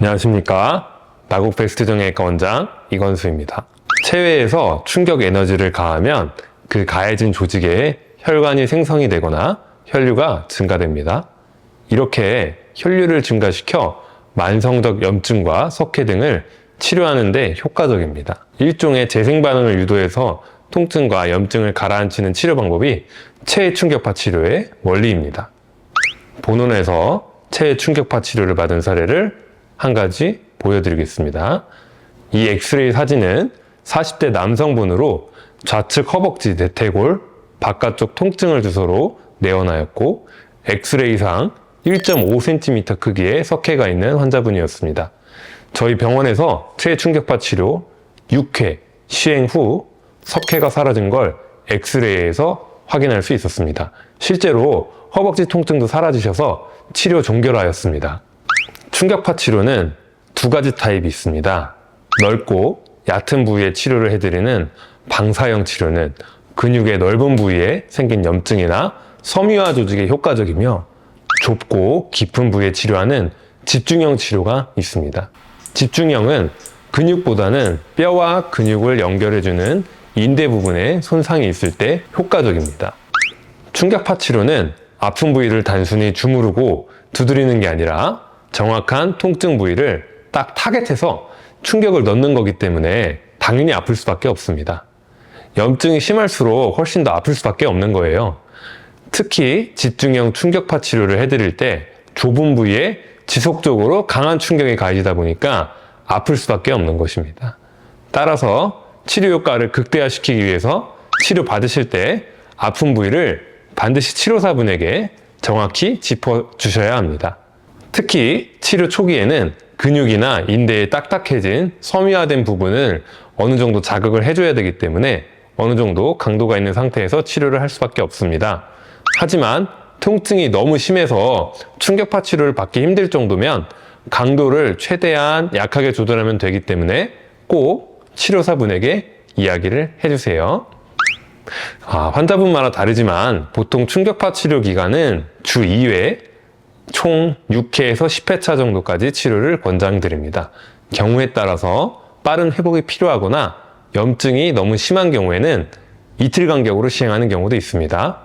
안녕하십니까. 나국 베스트 정형외과 원장 이건수입니다. 체외에서 충격 에너지를 가하면 그 가해진 조직에 혈관이 생성이 되거나 혈류가 증가됩니다. 이렇게 혈류를 증가시켜 만성적 염증과 석회 등을 치료하는 데 효과적입니다. 일종의 재생반응을 유도해서 통증과 염증을 가라앉히는 치료 방법이 체외 충격파 치료의 원리입니다. 본원에서 체외 충격파 치료를 받은 사례를 한 가지 보여드리겠습니다. 이 엑스레이 사진은 40대 남성분으로 좌측 허벅지 대퇴골 바깥쪽 통증을 주소로 내원하였고 엑스레이상 1.5cm 크기의 석회가 있는 환자분이었습니다. 저희 병원에서 체외 충격파 치료 6회 시행 후 석회가 사라진 걸 엑스레이에서 확인할 수 있었습니다. 실제로 허벅지 통증도 사라지셔서 치료 종결하였습니다. 충격파 치료는 두 가지 타입이 있습니다. 넓고 얕은 부위에 치료를 해드리는 방사형 치료는 근육의 넓은 부위에 생긴 염증이나 섬유화 조직에 효과적이며 좁고 깊은 부위에 치료하는 집중형 치료가 있습니다. 집중형은 근육보다는 뼈와 근육을 연결해주는 인대 부분에 손상이 있을 때 효과적입니다. 충격파 치료는 아픈 부위를 단순히 주무르고 두드리는 게 아니라 정확한 통증 부위를 딱 타겟해서 충격을 넣는 거기 때문에 당연히 아플 수밖에 없습니다. 염증이 심할수록 훨씬 더 아플 수밖에 없는 거예요. 특히 집중형 충격파 치료를 해드릴 때 좁은 부위에 지속적으로 강한 충격이 가해지다 보니까 아플 수밖에 없는 것입니다. 따라서 치료 효과를 극대화시키기 위해서 치료 받으실 때 아픈 부위를 반드시 치료사분에게 정확히 짚어주셔야 합니다. 특히 치료 초기에는 근육이나 인대에 딱딱해진 섬유화된 부분을 어느 정도 자극을 해줘야 되기 때문에 어느 정도 강도가 있는 상태에서 치료를 할 수밖에 없습니다. 하지만 통증이 너무 심해서 충격파 치료를 받기 힘들 정도면 강도를 최대한 약하게 조절하면 되기 때문에 꼭 치료사분에게 이야기를 해주세요. 환자분마다 다르지만 보통 충격파 치료 기간은 주 2회 총 6회에서 10회차 정도까지 치료를 권장드립니다. 경우에 따라서 빠른 회복이 필요하거나 염증이 너무 심한 경우에는 이틀 간격으로 시행하는 경우도 있습니다.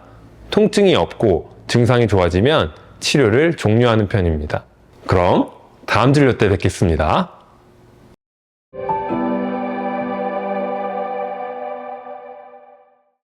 통증이 없고 증상이 좋아지면 치료를 종료하는 편입니다. 그럼 다음 진료 때 뵙겠습니다.